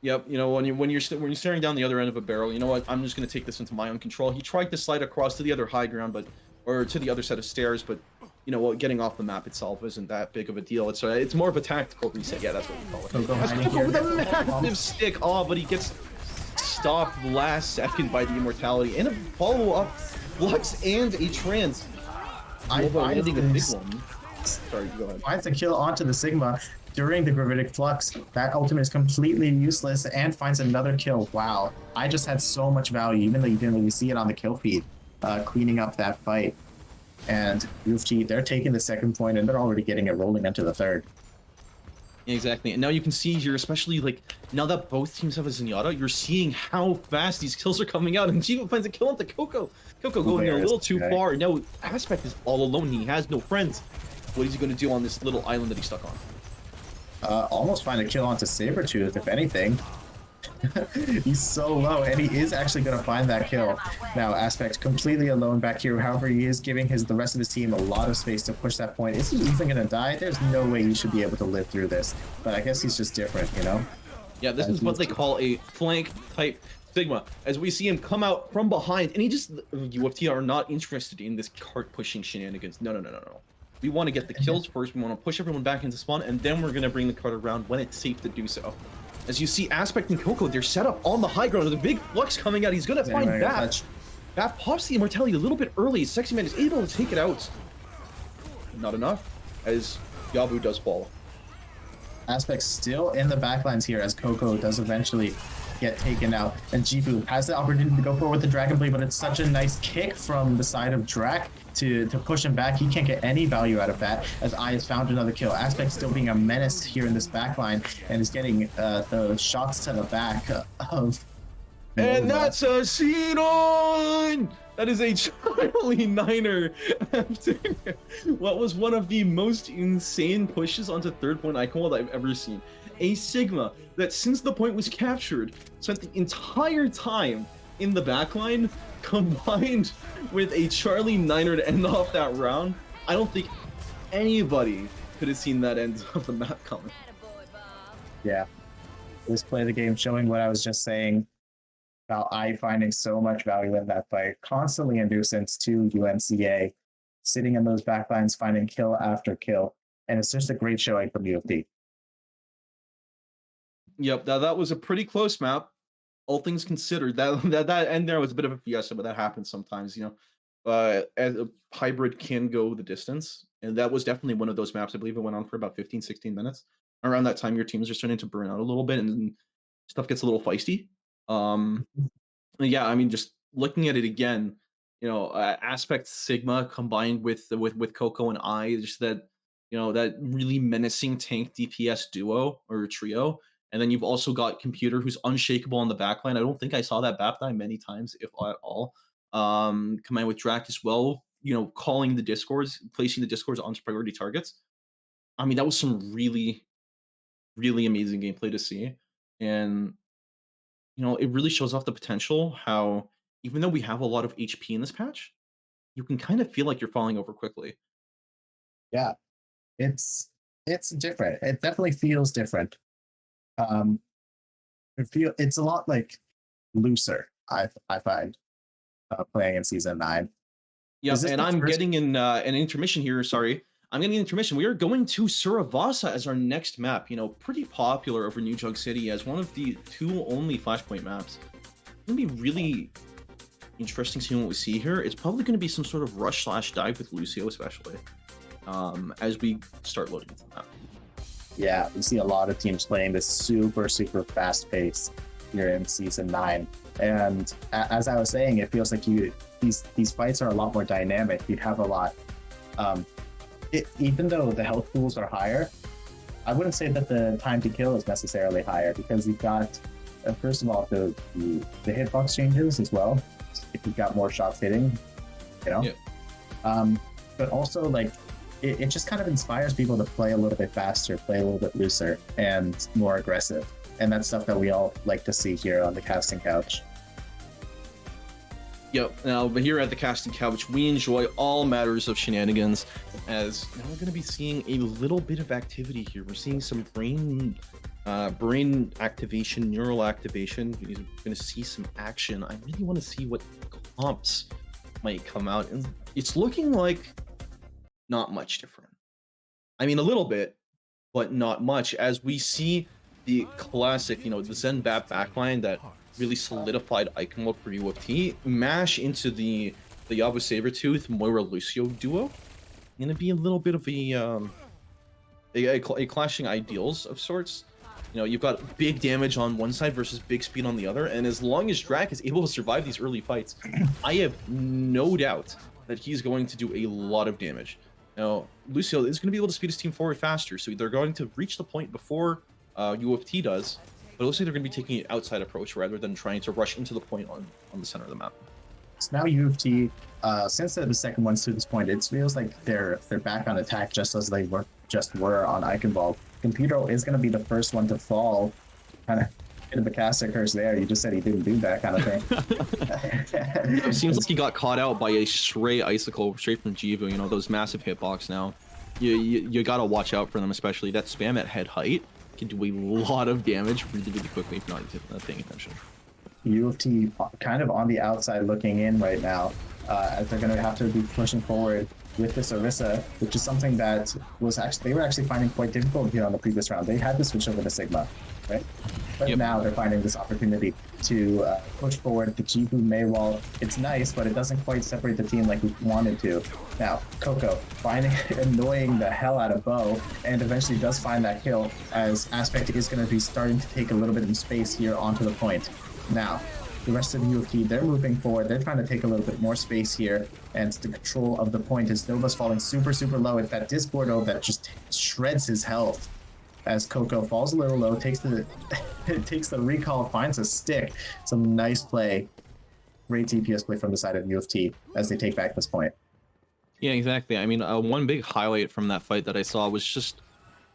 Yep, when you're staring down the other end of a barrel, you know what? I'm just gonna take this into my own control. He tried to slide across to the other high ground, or to the other set of stairs, but you know what? Getting off the map itself isn't that big of a deal. It's more of a tactical reset. Yeah, that's what we call it. Coco with a massive stick. Oh, but he gets stopped last second by the immortality and a follow-up Flux and a trance. Landing a big one. Sorry, go ahead. Finds a kill onto the Sigma during the Gravitic Flux. That ultimate is completely useless and finds another kill. Wow. I just had so much value, even though you didn't really see it on the kill feed, cleaning up that fight. And UofT, they're taking the second point and they're already getting it rolling into the third. Exactly, and now you can see here, especially like now that both teams have a Zenyatta, you're seeing how fast these kills are coming out, and Jiva finds a kill onto Coco. Coco going a little too far. Now Aspect is all alone. He has no friends. What is he going to do on this little island that he's stuck on? Almost find a kill onto Sabretooth, if anything. He's so low, and he is actually going to find that kill. Now, Aspect completely alone back here. However, he is giving the rest of his team a lot of space to push that point. Is he even going to die? There's no way he should be able to live through this. But I guess he's just different, you know? Yeah, this is what they call a flank-type Sigma. As we see him come out from behind, and UofT are not interested in this cart-pushing shenanigans. No. We want to get the kills first. We want to push everyone back into spawn, and then we're going to bring the cart around when it's safe to do so. As you see Aspect and Coco, they're set up on the high ground with a big Flux coming out. He's going to find Bap. Bap pops the immortality a little bit early. Sexy Man is able to take it out. Not enough, as Yabu does fall. Aspect still in the backlines here as Coco does eventually get taken out. And Jifu has the opportunity to go forward with the Dragon Blade, but it's such a nice kick from the side of Drak to push him back. He can't get any value out of that as I has found another kill. Aspect still being a menace here in this backline and is getting the shots to the back of... And that's a Xenon! That is a Charlie Niner after what was one of the most insane pushes onto third point icon that I've ever seen. A Sigma that since the point was captured spent the entire time in the backline combined with a Charlie Niner to end off that round. I don't think anybody could have seen that end of the map coming. Yeah. Let's play the game showing what I was just saying about I finding so much value in that fight. Constantly a nuisance to UNCA, sitting in those backlines, finding kill after kill. And it's just a great showing from UofT. Yep, that was a pretty close map. All things considered, that end there was a bit of a fiesta, but that happens sometimes, as a hybrid can go the distance, and that was definitely one of those maps. I believe it went on for about 15-16 minutes. Around that time, your teams are starting to burn out a little bit, and stuff gets a little feisty. Yeah, I mean, just looking at it again, Aspect Sigma combined with Coco and I, just that that really menacing tank DPS duo or trio. And then you've also got Computer, who's unshakable on the backline. I don't think I saw that Bap die many times, if at all. Combined with Drak as well, calling the discords, placing the discords onto priority targets. I mean, that was some really, really amazing gameplay to see. And, it really shows off the potential how, even though we have a lot of HP in this patch, you can kind of feel like you're falling over quickly. Yeah, it's different. It definitely feels different. It's a lot like looser. I find playing in season 9. Yeah, and I'm getting an intermission here. Sorry, I'm getting an intermission. We are going to Suravasa as our next map. Pretty popular over New Jug City as one of the 2 only Flashpoint maps. It's gonna be really interesting seeing what we see here. It's probably going to be some sort of rush/dive with Lucio, especially as we start loading into the map. Yeah, we see a lot of teams playing this super fast pace here in season 9. And as I was saying, it feels like these fights are a lot more dynamic. You have a lot. Even though the health pools are higher, I wouldn't say that the time to kill is necessarily higher, because you've got first of all the hitbox changes as well. If you've got more shots hitting, you know. Yeah. But also like it just kind of inspires people to play a little bit faster, play a little bit looser and more aggressive. And that's stuff that we all like to see here on the casting couch. Yep. Now, but here at the casting couch, we enjoy all matters of shenanigans, as now we're going to be seeing a little bit of activity here. We're seeing some brain activation, neural activation. We're going to see some action. I really want to see what comps might come out, and it's looking like not much different. I mean, a little bit, but not much, as we see the classic, the Zen Bat backline that really solidified Iconwalk for UofT mash into the Yabu Sabertooth Moira Lucio duo. Gonna be a little bit of a clashing ideals of sorts. You've got big damage on one side versus big speed on the other, and as long as Drac is able to survive these early fights, I have no doubt that he's going to do a lot of damage. Now, Lucio is going to be able to speed his team forward faster, so they're going to reach the point before UofT does, but it looks like they're going to be taking an outside approach rather than trying to rush into the point on the center of the map. So now UofT, since the second ones to this point, it feels like they're back on attack just as they were on Eichenwald. Computer is going to be the first one to fall. Kind of bit of a caster curse there. You just said he didn't do that kind of thing. It seems like he got caught out by a stray icicle straight from Jivu. Those massive hitbox now. You got to watch out for them, especially that spam at head height can do a lot of damage really quickly if you're not paying attention. UofT kind of on the outside looking in right now, as they're going to have to be pushing forward with this Orisa, which is something that they were actually finding quite difficult here on the previous round. They had to switch over to Sigma, right? But now they're finding this opportunity to push forward the Jivu Maywall. It's nice, but it doesn't quite separate the team like we wanted to. Now, Coco annoying the hell out of Bo, and eventually does find that kill, as Aspect is going to be starting to take a little bit of space here onto the point. Now, the rest of the UofT, they're moving forward. They're trying to take a little bit more space here, and the control of the point is Nova's falling super low. It's that Discordo that just shreds his health, as Coco falls a little low, takes the recall, finds a stick. Some nice play. Great DPS play from the side of UofT as they take back this point. Yeah, exactly. I mean, one big highlight from that fight that I saw was just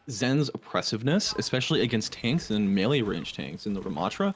Zen's oppressiveness, especially against tanks and melee range tanks in the Ramatra.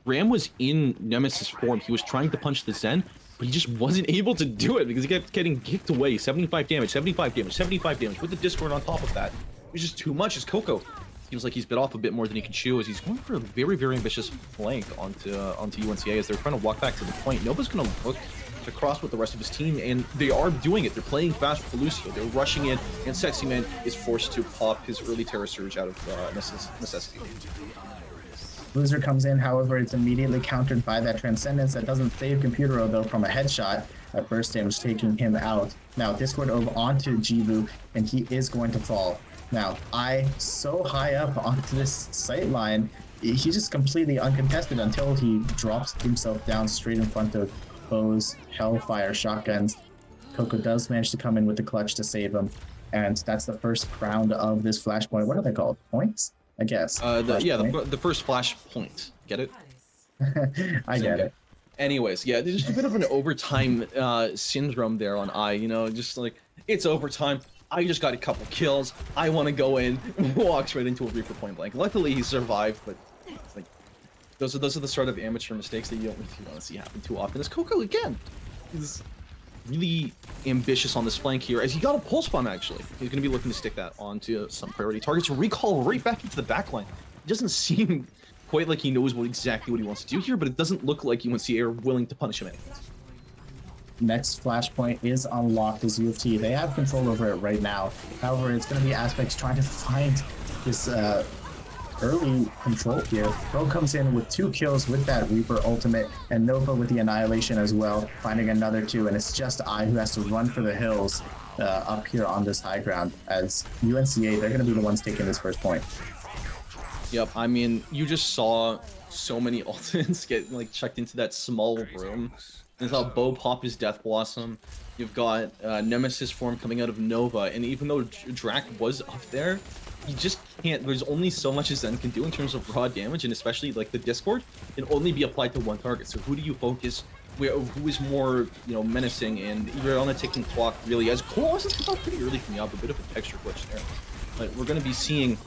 Ram was in Nemesis form. He was trying to punch the Zen, but he just wasn't able to do it because he kept getting kicked away. 75 damage, 75 damage, 75 damage with the Discord on top of that. It was just too much as Coco seems like he's bit off a bit more than he can chew, as he's going for a very ambitious flank onto UNCA as they're trying to walk back to the point. Nova's going to look to cross with the rest of his team, and they are doing it. They're playing fast with Lucio. They're rushing in, and Sexy Man is forced to pop his early Terror Surge out of necessity. Loser comes in, however, it's immediately countered by that Transcendence that doesn't save Computero, though, from a headshot at burst damage, taking him out. Now, Discord over onto Jivu, and he is going to fall. Now, so high up onto this sight line, he's just completely uncontested until he drops himself down straight in front of Bo's Hellfire shotguns. Coco does manage to come in with the clutch to save him, and that's the first round of this flashpoint. What are they called? Points? I guess. The first flash point. Get it? I get it. Anyways, yeah, there's just a bit of an overtime syndrome there on just like, it's overtime. I just got a couple kills. I want to go in, walks right into a Reaper point blank. Luckily, he survived, but it's like those are the sort of amateur mistakes that you don't really want to see happen too often. As Coco again is really ambitious on this flank here, as he got a pulse bomb. Actually, he's going to be looking to stick that onto some priority targets. Recall right back into the backline. It doesn't seem quite like he knows exactly what he wants to do here, but it doesn't look like UNCA are willing to punish him anyways. Next flashpoint is unlocked as UofT. They have control over it right now. However, it's going to be Aspects trying to find this early control here. Bo comes in with 2 kills with that Reaper ultimate, and Nova with the Annihilation as well, finding another 2, and it's just I who has to run for the hills up here on this high ground, as UNCA, they're going to be the ones taking this first point. Yep, I mean, you just saw so many ultimates get like checked into that small room. You saw Bo pop his Death Blossom. You've got Nemesis form coming out of Nova, and even though Drac was up there, you just can't. There's only so much as Zen can do in terms of raw damage, and especially like the Discord can only be applied to one target. So who do you focus? Who is more, you know, menacing? And you're on a ticking clock, really. As Colossus comes out pretty early from you, a bit of a texture glitch there, but we're going to be seeing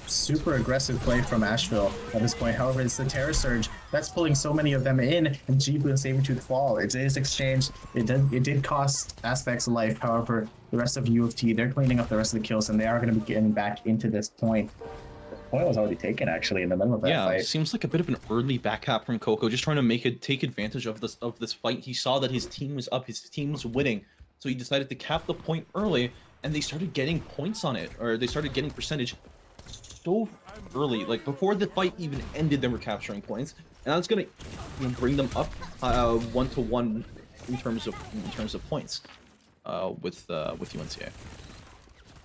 super aggressive play from Asheville at this point. However, it's the Terror Surge that's pulling so many of them in, and Jibu and Sabretooth fall. It is exchanged. It did cost Aspect's life. However, the rest of UofT, they're cleaning up the rest of the kills, and they are going to be getting back into this point. The point was already taken, actually, in the middle of that fight. Yeah, seems like a bit of an early back cap from Coco, just trying to take advantage of this fight. He saw that his team was up, his team was winning, so he decided to cap the point early, and they started getting points on it, or they started getting percentage so early, like before the fight even ended. They were capturing points, and that's gonna, you know, bring them up 1-to-1 in terms of points with UNCA.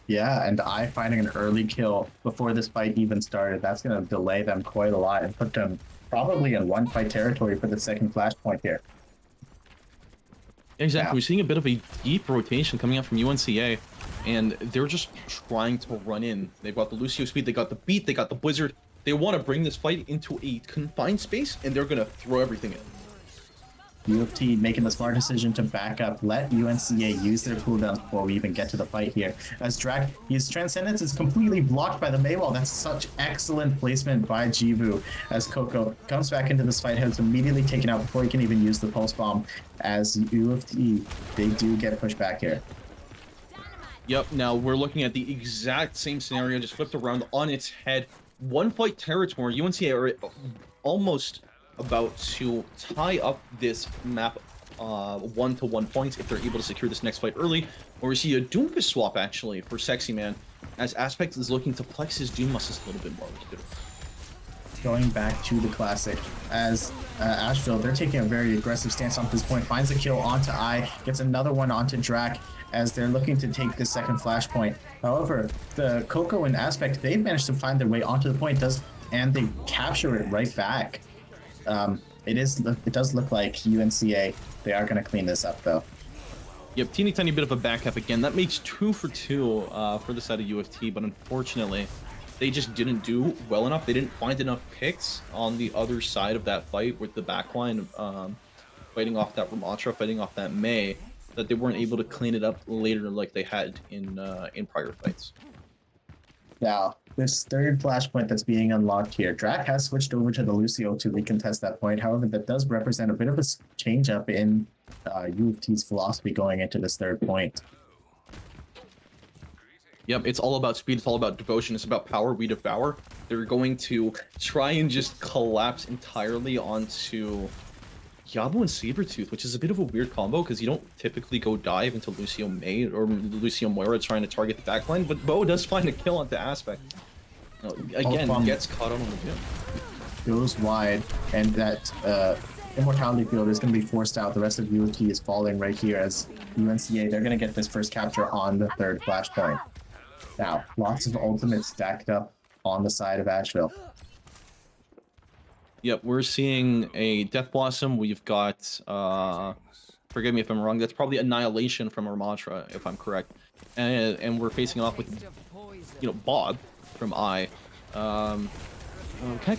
Yeah, and I finding an early kill before this fight even started, that's gonna delay them quite a lot and put them probably in one fight territory for the second flashpoint here. Exactly, Yeah. we're seeing a bit of a deep rotation coming out from UNCA, and they're just trying to run in. They've got the Lucio speed, they got the beat, they got the Blizzard. They want to bring this fight into a confined space, and they're gonna throw everything in. UofT making the smart decision to back up, let UNCA use their cooldowns before we even get to the fight here. As Drac, his Transcendence is completely blocked by the Maywall. That's such excellent placement by Jivu, as Coco comes back into this fight, has immediately taken out before he can even use the Pulse Bomb, as UofT, they do get pushed back here. Yep, now we're looking at the exact same scenario, just flipped around on its head. One fight territory, UNCA are almost about to tie up this map 1-to-1 points if they're able to secure this next fight early. Or we see a Doomfist swap actually for Sexy Man, as Aspect is looking to flex his Doom Muscles a little bit more. Going back to the classic, as Asheville, they're taking a very aggressive stance on this point, finds a kill onto I, gets another one onto Drac, as they're looking to take the second flashpoint. However, the Coco and Aspect, they've managed to find their way onto the point, and they capture it right back. It does look like UNCA, they are going to clean this up though. Yep, teeny tiny bit of a back up again. That makes 2 for 2 for the side of UofT, but unfortunately, they just didn't do well enough. They didn't find enough picks on the other side of that fight with the backline fighting off that Ramatra, fighting off that May, that they weren't able to clean it up later like they had in prior fights. Now, this third flashpoint that's being unlocked here, Drac has switched over to the Lucio to recontest that point. However, that does represent a bit of a change up in UofT's philosophy going into this third point. Yep, it's all about speed, it's all about devotion, it's about power, we devour. They're going to try and just collapse entirely onto Yabu and Sabretooth, which is a bit of a weird combo because you don't typically go dive into Lucio May or Lucio Moira trying to target the backline, but Bo does find a kill onto Aspect. Again, gets caught on the dip. Goes wide, and that Immortality Field is going to be forced out. The rest of UofT is falling right here as UNCA, they're going to get this first capture on the third flashpoint. Now, lots of ultimates stacked up on the side of Asheville. Yep, we're seeing a Death Blossom. We've got, forgive me if I'm wrong, that's probably Annihilation from Ramatra, if I'm correct. And we're facing off with, you know, Bob from I. Kind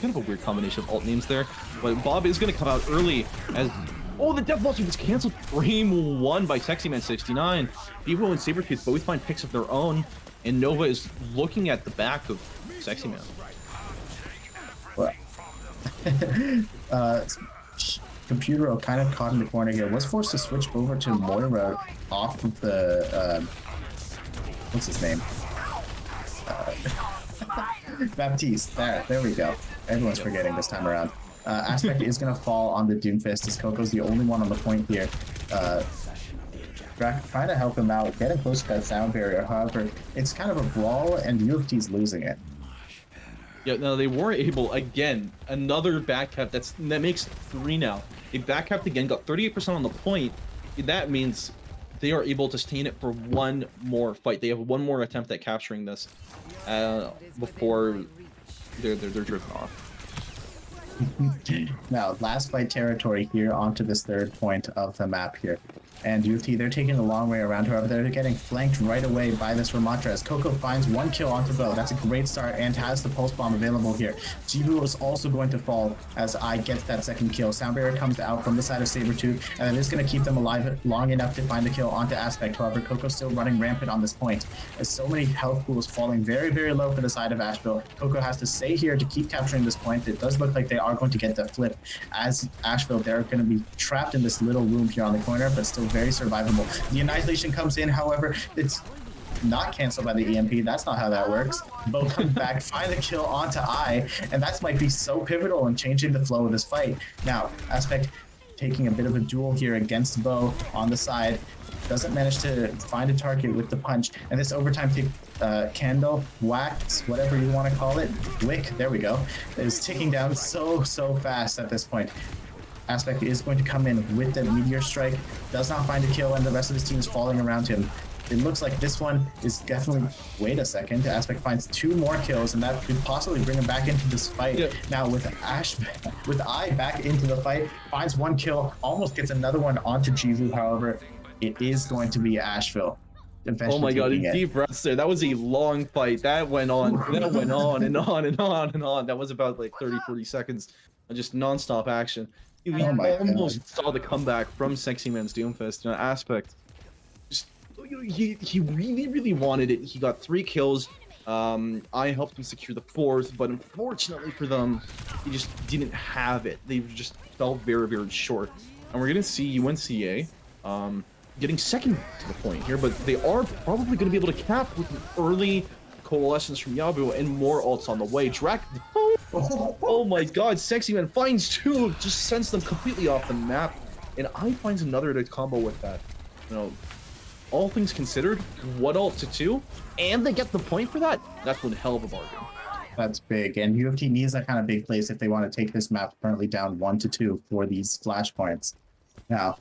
of a weird combination of alt names there. But Bob is going to come out early as... Oh, the Death Blossom was canceled. Frame 1 by Sexy Man 69. Bevo and Sabretooth both find picks of their own. And Nova is looking at the back of Sexy Man. Well, Computer kind of caught in the corner here. Was forced to switch over to Moira off of the what's his name? Baptiste. There we go. Everyone's forgetting this time around. Aspect is gonna fall on the Doomfist as Coco's the only one on the point here. Trying to help him out, getting close to that sound barrier. However, it's kind of a brawl, and UofT's losing it. Yeah, no, they were able, again, another back cap. That makes 3 now. They back capped again, got 38% on the point. That means they are able to stay in it for one more fight. They have one more attempt at capturing this before they're driven off. Now, last fight territory here onto this third point of the map here. And UofT, they're taking a long way around. However, they're getting flanked right away by this Ramatra as Coco finds one kill onto Bo. That's a great start and has the pulse bomb available here. Jibu is also going to fall as I gets that second kill. Sound Barrier comes out from the side of Sabretooth, and it is going to keep them alive long enough to find the kill onto Aspect. However, Coco's still running rampant on this point. As so many health pools falling very, very low for the side of Asheville. Coco has to stay here to keep capturing this point. It does look like they are going to get the flip. As Asheville, they're going to be trapped in this little room here on the corner, but still very survivable. The Annihilation comes in, however, it's not canceled by the EMP. That's not how that works. Bo comes back, find the kill onto I, and that might be so pivotal in changing the flow of this fight. Now, Aspect taking a bit of a duel here against Bo on the side. Doesn't manage to find a target with the punch, and this overtime candle, wax, whatever you want to call it, wick, there we go, is ticking down so fast at this point. Aspect is going to come in with the meteor strike, does not find a kill, and the rest of his team is falling around him. It looks like this one is definitely, wait a second, Aspect finds 2 more kills, and that could possibly bring him back into this fight. Yeah. Now with I back into the fight, finds 1 kill, almost gets another one onto Jivu. However, it is going to be Asheville. Oh my god, deep breaths there. That was a long fight. That went on. That went on and on and on and on. That was about like 30-40 seconds of just non-stop action. We almost saw the comeback from Sexy Man's Doomfist. Aspect, just he really wanted it. He got 3 kills. I helped him secure the 4th, but unfortunately for them, he just didn't have it. They just fell very short. And we're gonna see UNCA getting second to the point here, but they are probably going to be able to cap with an early coalescence from Yabu and more ults on the way. Oh my god, Sexy Man finds 2, just sends them completely off the map, and I finds another to combo with that. You know, all things considered, 1 ult to 2, and they get the point for that. That's one hell of a bargain. That's big, and UofT needs that kind of big place if they want to take this map currently down 1-2 for these flashpoints. Now,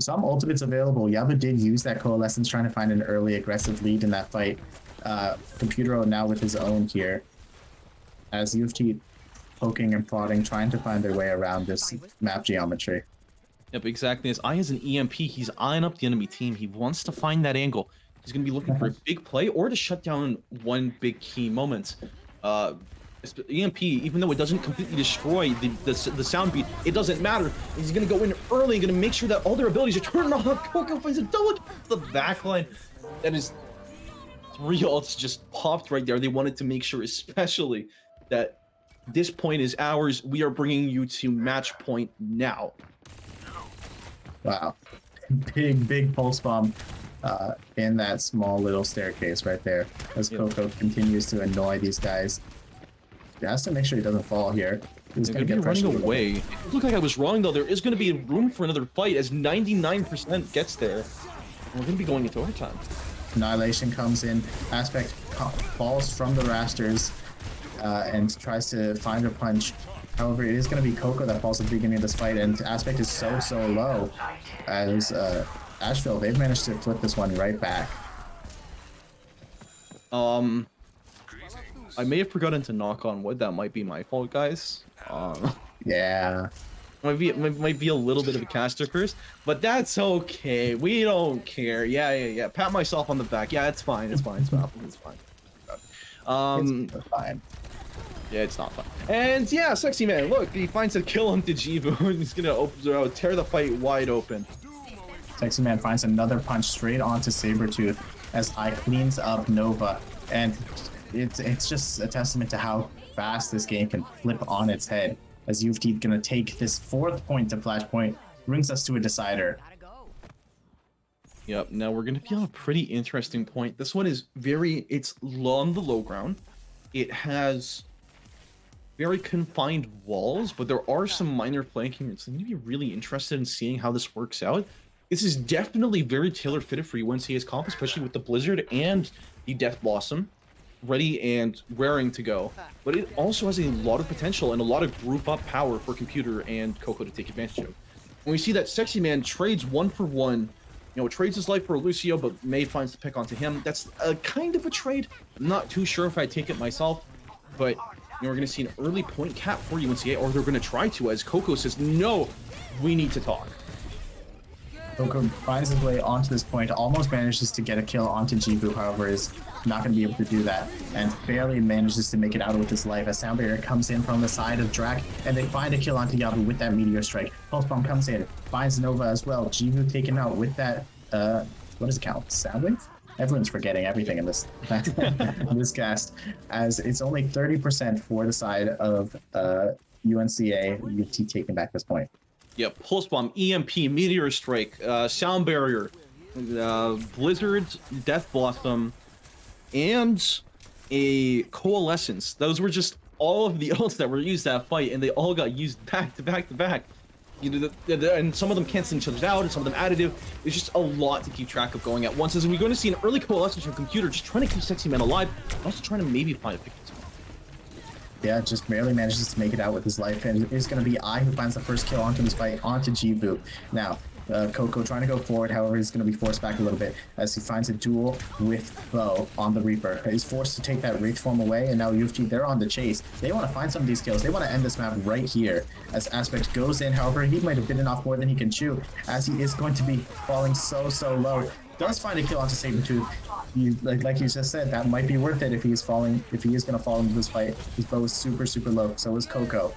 some ultimates available. Yabu did use that coalescence trying to find an early aggressive lead in that fight. Computero now with his own here. As UofT poking and prodding, trying to find their way around this map geometry. Yep, exactly. As I has an EMP, he's eyeing up the enemy team. He wants to find that angle. He's going to be looking for a big play or to shut down one big key moment. EMP, even though it doesn't completely destroy the sound beat, it doesn't matter. He's going to go in early and going to make sure that all their abilities are turned off. Coco finds a double the backline. That is 3 ults just popped right there. They wanted to make sure especially that this point is ours. We are bringing you to match point now. Wow. Big pulse bomb in that small little staircase right there as Coco continues to annoy these guys. He has to make sure he doesn't fall here. He's going to be running away. It looked like I was wrong, though. There is going to be room for another fight as 99% gets there. And we're going to be going into overtime. Annihilation comes in. Aspect falls from the rafters and tries to find a punch. However, it is going to be Coco that falls at the beginning of this fight, and Aspect is so low as Asheville, they've managed to flip this one right back. I may have forgotten to knock on wood. That might be my fault, guys. Yeah. Might be a little bit of a caster curse, but that's okay. We don't care. Yeah. Pat myself on the back. Yeah, it's fine. It's fine. It's fine. It's fine. It's fine. Yeah, it's not fun. And yeah, Sexy Man, look, he finds a kill onto Jivu, and he's gonna tear the fight wide open. Sexy Man finds another punch straight onto Sabretooth as I cleans up Nova, and it's just a testament to how fast this game can flip on its head. As UofT gonna take this 4th point to Flashpoint, brings us to a decider. Yep, now we're gonna be on a pretty interesting point. This one is it's on the low ground. It has very confined walls, but there are some minor flanking routes. I'm gonna be really interested in seeing how this works out. This is definitely very tailor-fitted for UNCA's comp, especially with the Blizzard and the Death Blossom ready and raring to go. But it also has a lot of potential and a lot of group-up power for Computer and Coco to take advantage of. And we see that Sexy Man trades 1-for-1 trades his life for Lucio, but May finds the pick onto him. That's a kind of a trade. I'm not too sure if I take it myself, but we're going to see an early point cap for UNCA, or they're going to try to, as Coco says, no, we need to talk. Coco finds his way onto this point, almost manages to get a kill onto Jivu, however, is not going to be able to do that, and barely manages to make it out with his life as Sound Barrier comes in from the side of Drac, and they find a kill onto Yabu with that Meteor Strike. Pulse Bomb comes in, finds Nova as well. Jivu taken out with that, what does it count? Soundwave? Everyone's forgetting everything in this in this cast, as it's only 30% for the side of UNCA. UofT taking back this point. Yep, Pulse Bomb, EMP, Meteor Strike, Sound Barrier, Blizzard, Death Blossom, and a Coalescence. Those were just all of the ults that were used that fight, and they all got used back to back to back. And some of them canceling each other out, and some of them additive. It's just a lot to keep track of going at once. As we're going to see an early Coalescence from Computer, just trying to keep Sexy Man alive, also trying to maybe find a pick. Yeah, just barely manages to make it out with his life, and it's going to be I who finds the first kill onto this fight, onto Jivu. Now, Coco trying to go forward, however, he's going to be forced back a little bit as he finds a duel with Bo on the Reaper. He's forced to take that Wraith form away, and now UofT, they're on the chase. They want to find some of these kills. They want to end this map right here as Aspect goes in. However, he might have bitten off more than he can chew, as he is going to be falling so low. Does find a kill onto Sabretooth. Like you just said, that might be worth it if he is going to fall into this fight. His bow is super low. So is Coco.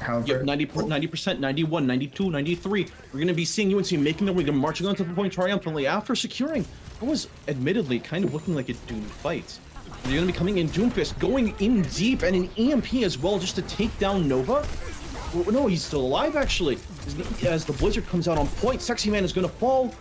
However, 90%, 91, 92, 93. We're going to be seeing UNC making their way to marching onto the point triumphantly after securing what was admittedly kind of looking like a doomed fight. They're going to be coming in Doomfist, going in deep, and an EMP as well just to take down Nova. Oh, no, he's still alive actually. As the Blizzard comes out on point, Sexy Man is going to fall.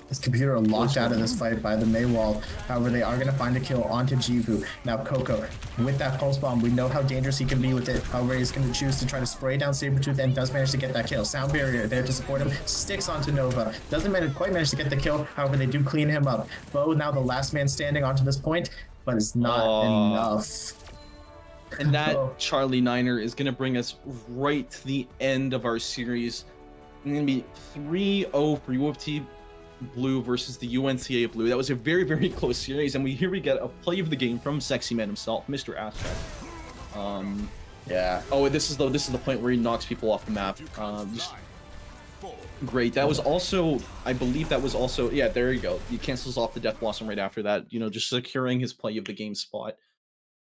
His Computer locked out of this fight by the Maywall. However, they are going to find a kill onto Jivu. Now, Coco, with that Pulse Bomb, we know how dangerous he can be with it. However, he's going to choose to try to spray down Sabretooth and does manage to get that kill. Sound Barrier there to support him. Sticks onto Nova. Doesn't quite manage to get the kill. However, they do clean him up. Bo, now the last man standing onto this point, but it's not enough. And that Charlie Niner is going to bring us right to the end of our series. It's going to be 3-0 for UofT Blue versus the UNCA Blue. That was a very close series, and here we get a play of the game from Sexy Man himself, Mr. Aspect. Yeah. Oh, this is the point where he knocks people off the map. Just great. That was also, I believe that was also, yeah, there you go. He cancels off the Death Blossom right after that. Just securing his play of the game spot.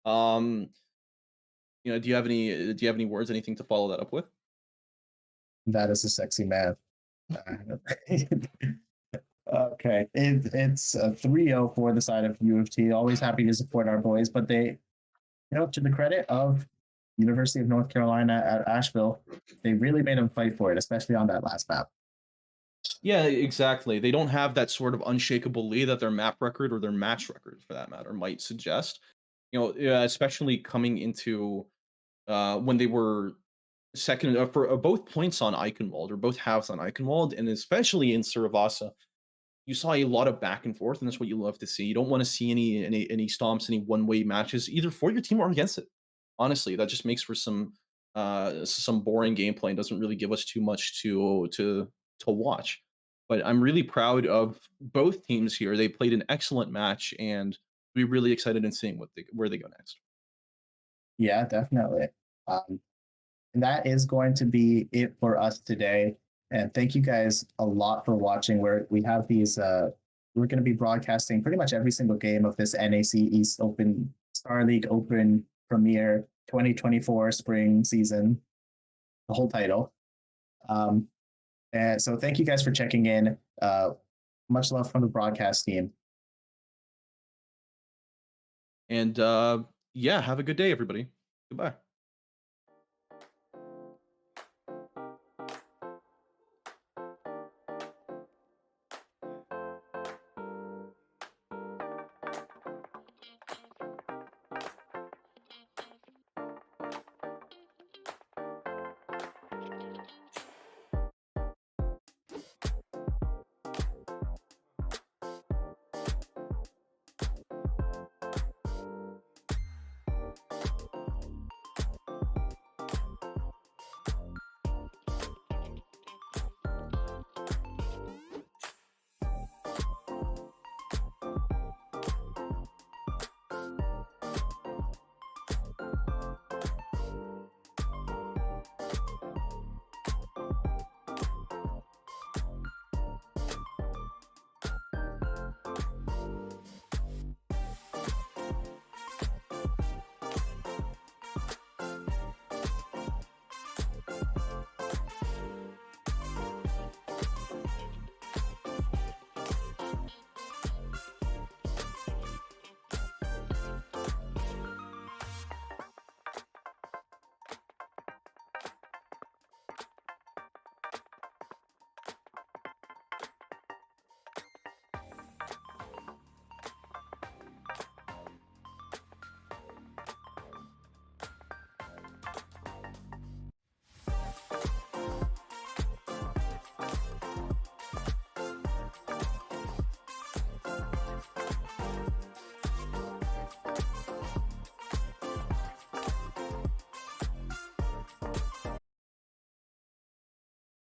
Do you have any words, anything to follow that up with? That is a Sexy Man. Okay, it's a 3-0 for the side of UofT. Always happy to support our boys, but they, to the credit of University of North Carolina at Asheville, they really made them fight for it, especially on that last map. Yeah, exactly. They don't have that sort of unshakable lead that their map record or their match record, for that matter, might suggest. Especially coming into when they were second for both points on Eichenwald, or both halves on Eichenwald, and especially in Saravasa. You saw a lot of back and forth, and that's what you love to see. You don't want to see any stomps, any one-way matches, either for your team or against it. Honestly, that just makes for some boring gameplay and doesn't really give us too much to watch. But I'm really proud of both teams here. They played an excellent match, and we're really excited in seeing where they go next. Yeah, definitely. And that is going to be it for us today. And thank you guys a lot for watching. We have these, we're going to be broadcasting pretty much every single game of this NACE East Open Starleague Open Premier 2024 spring season, the whole title. And so thank you guys for checking in. Much love from the broadcast team. And yeah, have a good day, everybody. Goodbye.